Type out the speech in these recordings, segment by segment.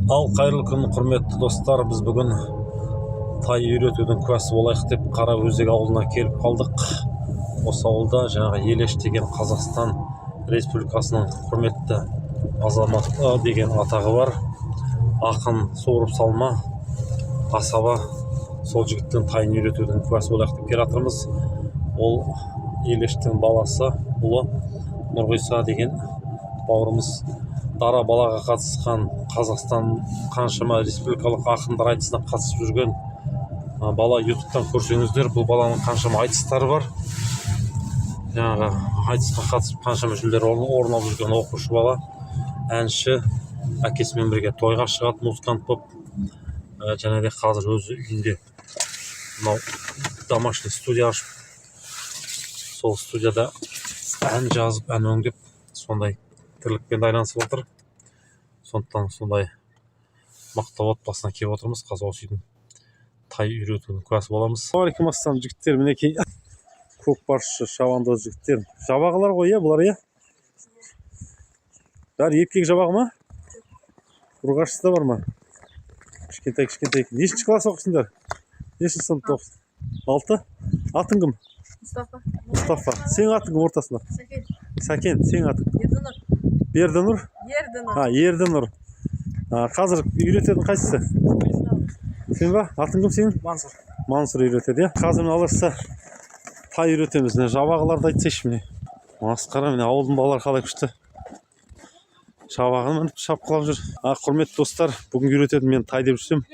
Ал қайырлы күн, құрметті достар. Біз бүгін тай үйретудің куәсі болайық деп Қараөзек ауылына келіп қалдық. Осы ауылда жаңағы Елеш деген Қазақстан Республикасының құрметті азаматы деген атағы бар. Ақын суырып салма асаба, сол жігіттің тайын үйретудің куәсі болайық деп келе жатырмыз. Ол Елештің баласы, ұлы Нұрғиса деген бауырымыз. Дара балаға қатысқан Қазақстан қаншама республикалық ақындар айтысына қатысып жүрген бала. ютубтан көрсеңіздер, бұл баланың қаншама айтыстары бар. Жаңағы айтысқа қатысып қаншама жүлделер орын алып жүрген оқушы бала. Әнші, әкесімен бірге тойға шығады, музыкант болып. Және де қазір өзі үйінде мынау домашний студия ашып, сол студияда ән жазып, ән өңдеп, сондай тірлікпен айланысып отыр. Сондықтан сондай мықты отбасына келіп отырмыз. Қазір осы үйдің тай үйретудің куәсі боламыз. Ассалаумағалейкум жігіттер, мінекей көкпаршы шабандоз жігіттер. Жабағылар ғой, бұлар, бәрі еркек жабағы ма? Ұрғашысы да бар ма? Кішкентай. Нешінші класс оқысыңдар? Нешінші сыныпта оқысың? 6? Атың кім? Мұстафа. Сен атың кім ортасында? Сәкен. Сен атың? Бердінұр? Ердінұр. Қазір үйрететін қайсысы? Сен ба? Атың кім сенің? Мансұр үйретеді, Қазір мен алырса тай үйретеміз. Жабағыларды айтсайшы міне. Масқара, міне ауылдың балалары қалай күшті. Жабағын мініп шапқылап жүр. Құрметті достар, бүгін үйрететін мен тай деп жүрсем,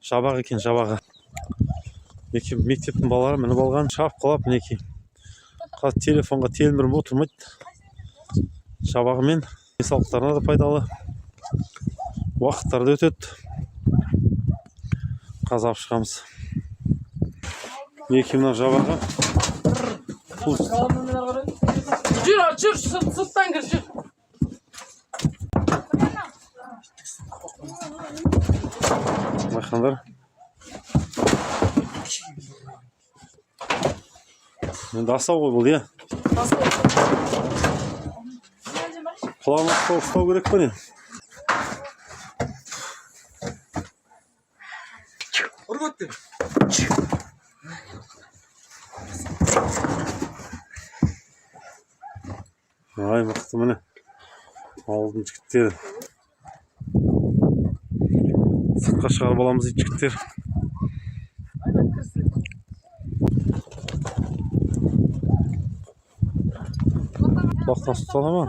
жабағы екен, жабағы. Мектептің балалары мініп алған, шапқылап мінекей. Қазір телефонға телміріп отырмайды. Жабағымен денсаулықтарына да пайдалы. Уақыттарды өтеді. Қазап шығамыз. Мінекей мына жабағы. Жүр, сырттан кір, жүр. Байқандар. Енді асау ғой бұл, Құлағына ұстау керек па не? Ұрғатты. Ай, мықты міне. Ауылдың жігіттері. Сыртқа шығарып аламыз дейді жігіттер. Құлақтан ұстала ма?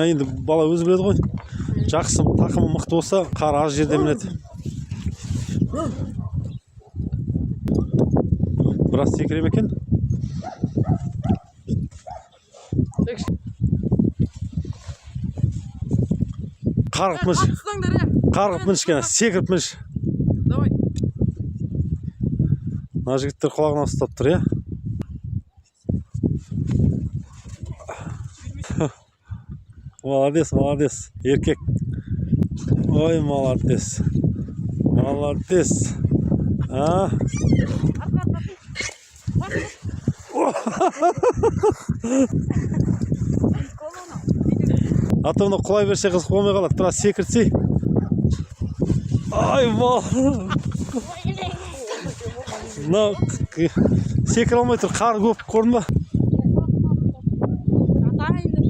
Енді бала өзі біледі ғой. Жақсы тақымы мықты болса, қар аз жерде мінеді. Біраз секірем екен. Қарғып мінш кені, секіріп мінш. Мына жігіттер құлағына ұстап тұр, Молодец. Еркек. Ой, молодец. Атымны құлай берсе қызық болмай қалады. Біраз секіртсей. Ай, секір алмай тұр. Қар көп, көрдің ба?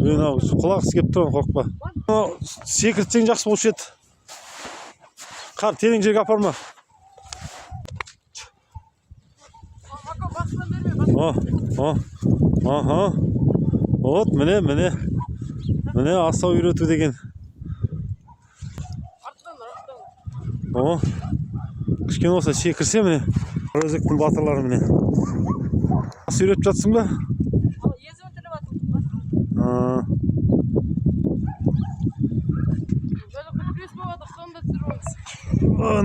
Құлақ кеп тұрған, қорқпа. Секіртсең жақсы болушы еді. Қар терең жерге апарма. Вот, міне асау үйрету деген. Кішкене болса секірсе міне. Қараөзектің батырлары міне. Ас үйретіп жатсың ба?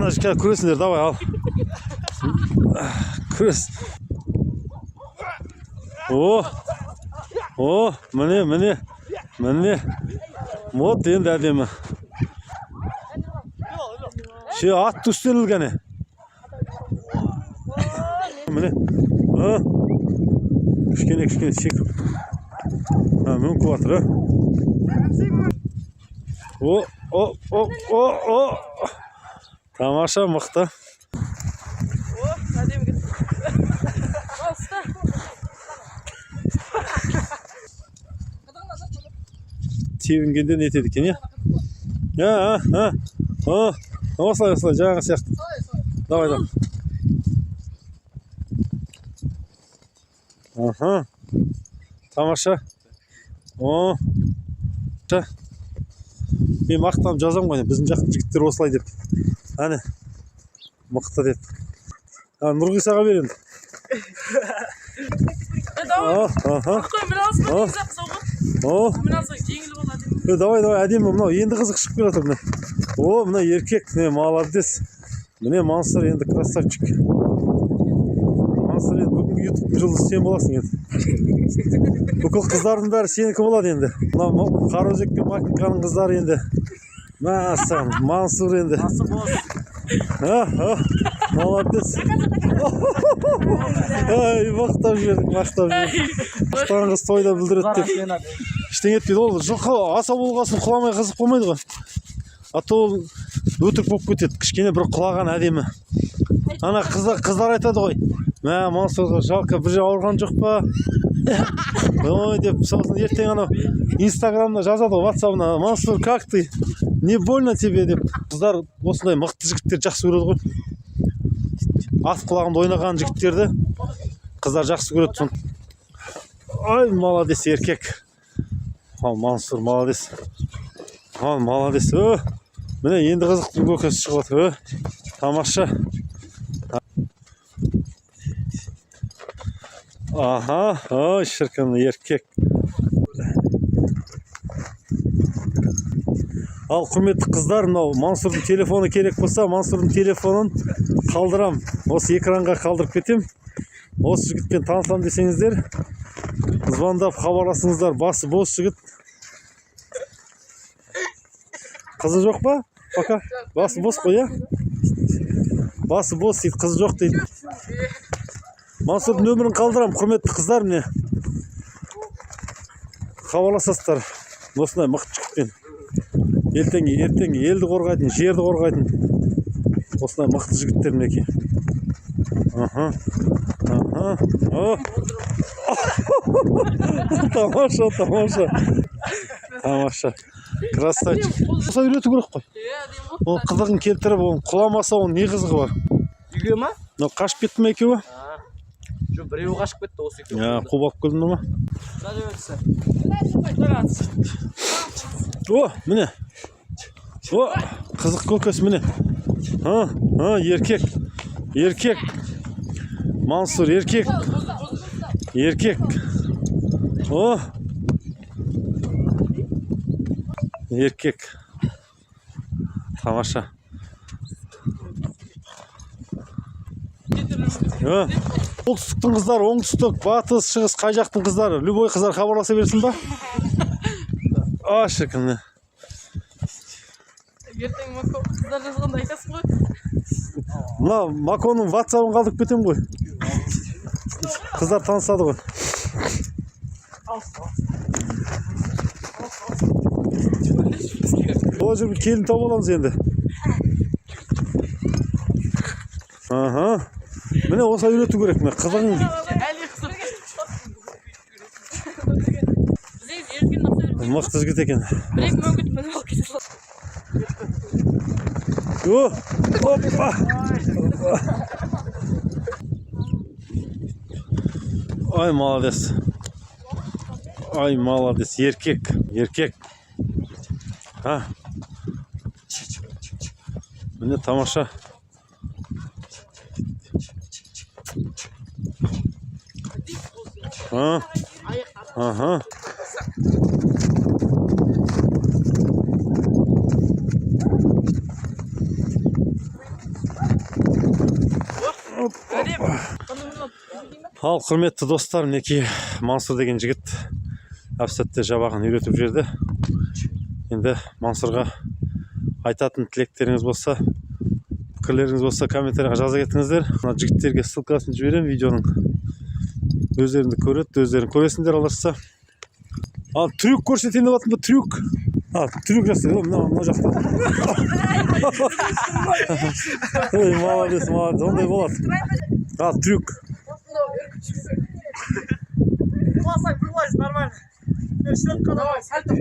Нашқа күресіңдер, давай ал. Күрес. Міне. Вот енді әдемі. ат үстелілгені. Міне. Кішкене секіп. Мүмкін батыр. О. Тамаша, мықты. Тебінгенде не етеді екен, осылай, жаңағы сияқты. Давай. Тамаша. Мен мақтанып жазам ғой, біздің жақтың жігіттер осылай деп. Әне, мықты деп. Нұрғисаға берем. Давай, әдемі, мынау енді қызық шығып келатыр міне. Мына еркек, молодец. Міне Мансұр енді красавчик. Мансұр енді бүгінгі ютуб жұлдызы сен боласың енді. Бүкіл қыздардың бәрі сенікі болады енді. Мына Қараөзек пен Макинканың қыздары енді. Мәссаған, Мансұр енді. Молодец. Мақтап жібердік. Құштаған қыз тойда бүлдіреді деп. Ештеңе етпейді. Ол жылқы аса болғасын құламай қызық болмайды ғой. А то ол өтірік болып кетеді. Кішкене бір құлаған әдемі. Ана қыздар айтады ғой. Мансұрға жалко бір жер ауырған жоқ па? Ой деп, сосын ертең анау инстаграмда жазады ғой, ватсабына. Мансұр, как ты? Не больно тебе деп. Қыздар осындай мықты жігіттер жақсы көреді ғой. Ат құлағында ойнаған жігіттерді қыздар жақсы көреді. Ой, молодец еркек. Мансұр, молодец. Молодец. Міне енді қызықтың көкесі шығып отыр. Тамаша. Ой, шіркін еркек. Ал құрметті қыздар, мынау Мансұрдың телефоны керек болса, Мансұрдың телефонын қалдырам. Осы экранға қалдырып кетем. Осы жігітпен танысам десеңіздер, звондап хабарласыңыздар. Басы бос жігіт. Қызы жоқ па? Пока. Басы бос қой, Басы бос дейді, қызы жоқ дейді. Мансұрдың нөмірін қалдырам, құрметті қыздар, міне. Хабарласасыздар. Осындай мықты жігітпен. Ертеңге елді қорғайтын, жерді қорғайтын. Осындай мықты жігіттер мінекей. Тамаша. Красавчик. Осылай үйрету керек қой. Ол қызығын келтіріп, құламаса оның не қызығы бар? Үйге ма? Қашып кетті ме екеуі? Жоқ, біреуі қашып кетті, осы екеуі. Қубап келдің ма? Міне. Қызық көкесі міне. Еркек. Мансұр, еркек. Еркек. Тамаша. Солтүстіктің қыздары, оңтүстік, батыс, шығыс, қай жақтың қыздары? Любой қыздар хабарласа берсін ба? Шіркін. Ертең Мако қыздар жазғанда айтасың ғой. Мына Маконың ватсабын қалдырып кетем ғой. Қыздар танысады ғой. Ол жерге келін тауып аламыз енді. Міне осылай үйрету керек. Қызығың. Мықты жігіт екен. Опа! Ай, молодец. Еркек. Міне тамаша. Ал құрметті достар, мінекей Мансұр деген жігіт әп-сәтте жабағын үйретіп жерді. Енді Мансұрға айтатын тілектеріңіз болса, пікірлеріңіз болса комментарийға жаза кетіңіздер. Мына жігіттерге ссылкасын жіберем видеоның. Өздеріңді көреді, өздерің көресіңдер аларса. Ал трюк көрсетейін деп жатырмын, трюк. Трюк жасайды, мына жақта. Ой, молодец, молодец, ондай болады. Трюк. Нормально. Давай, сальто.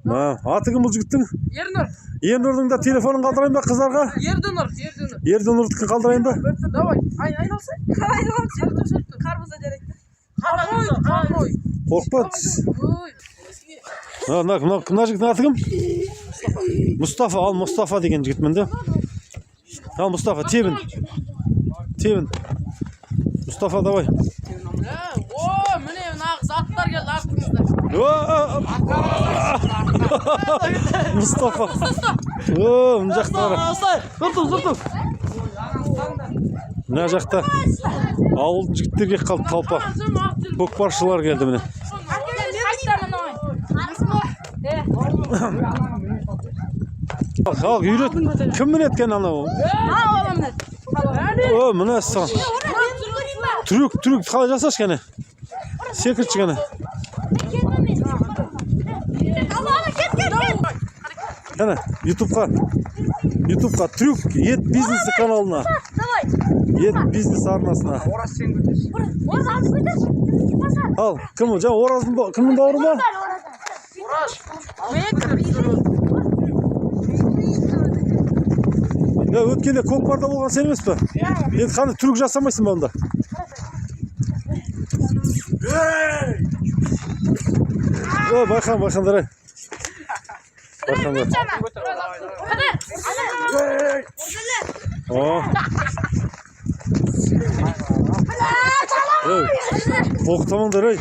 Аты кім бұл жігіттің? Ернұр. Ернұрдың да телефонын қалдырайын ба қыздарға? Ердінұр. Ердінұрдың қалдырайын ба? Давай, айналса. Сальто. Қарбыза деректі. Қарбой. Қорқпа. Мына жігіттің аты кім? Мұстафа. Ал Мұстафа деген жігітмін де. Ал Мұстафа, тебін. Мұстафа, давай. Міне нағыз аттар келді артыңызда. Мұстафа. Мына жақта бара. Тұртым. Мына жақта ауылдың жігіттерге қалды талпа. Көкпаршылар келді міне. Ал үйрет. Кім мінеткен анау? Міне саған. Трюк қалай жасаш кәне? Секіртші кәне. Кәне, ютубқа трюк ет бизнесі каналына. Ет бизнес арнасына. Ал, кім о? Жаңа Ораздың кімнің бауыры ма? Өткенде көкпарда болған сен емес пе? Енді қандай трюк жасамайсың ба онда? Байқандар ай. Байқандар. Боқтамандар ай.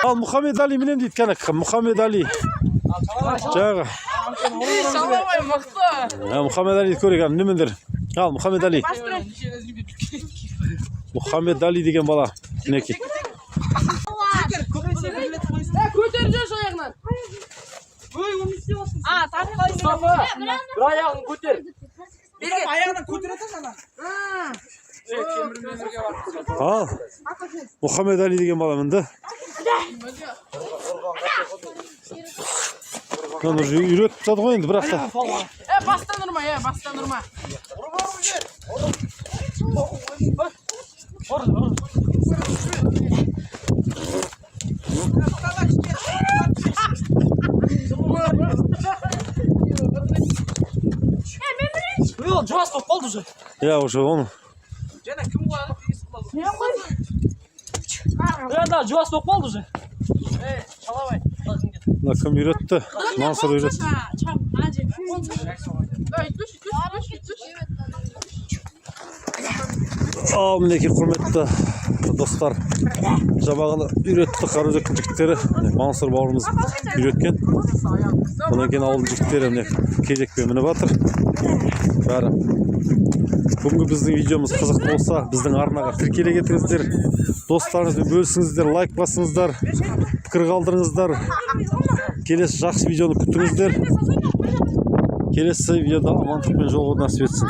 Ал Мұхаммед Али мінем дейді кәнек. Мұхаммед Али. Жаңа. Шалабай мықты. Мұхаммед Али көрек немендер. Ал Мұхаммед Али. Мұхаммед Али деген бала. Мінеки. Көтер жүрші аяғынан. Bir ayağını көтер. Ayağını көтеретін sana. Ал Мұхаммед Али деген бала мінді. Оны үйретіп тады ғой енді бірақ та. Бастан ұрма. Жуас болып қалды уже. Уже оны. Жана кім қояды? Да, жуас болып қалды уже. Шалабай. Мына кім үйретті? Мансұр үйретті. Ал мінеки құрметті достар. Жабағылы үйретті Қараөзектің жігіттері. Мансұр бауырымыз үйреткен. Бұдан кейін ауылдың жігіттері кезекпен мініп жатыр. Бәрі. Бүгінгі біздің видеомыз қызықты болса, біздің арнаға тіркеле кетіңіздер. Достарыңызбен бөлісіңіздер, лайк басыңыздар, пікір қалдырыңыздар. Келесі жақсы видеоны күтіңіздер. Келесі видеода амандықпен жолығуды насіп етсін.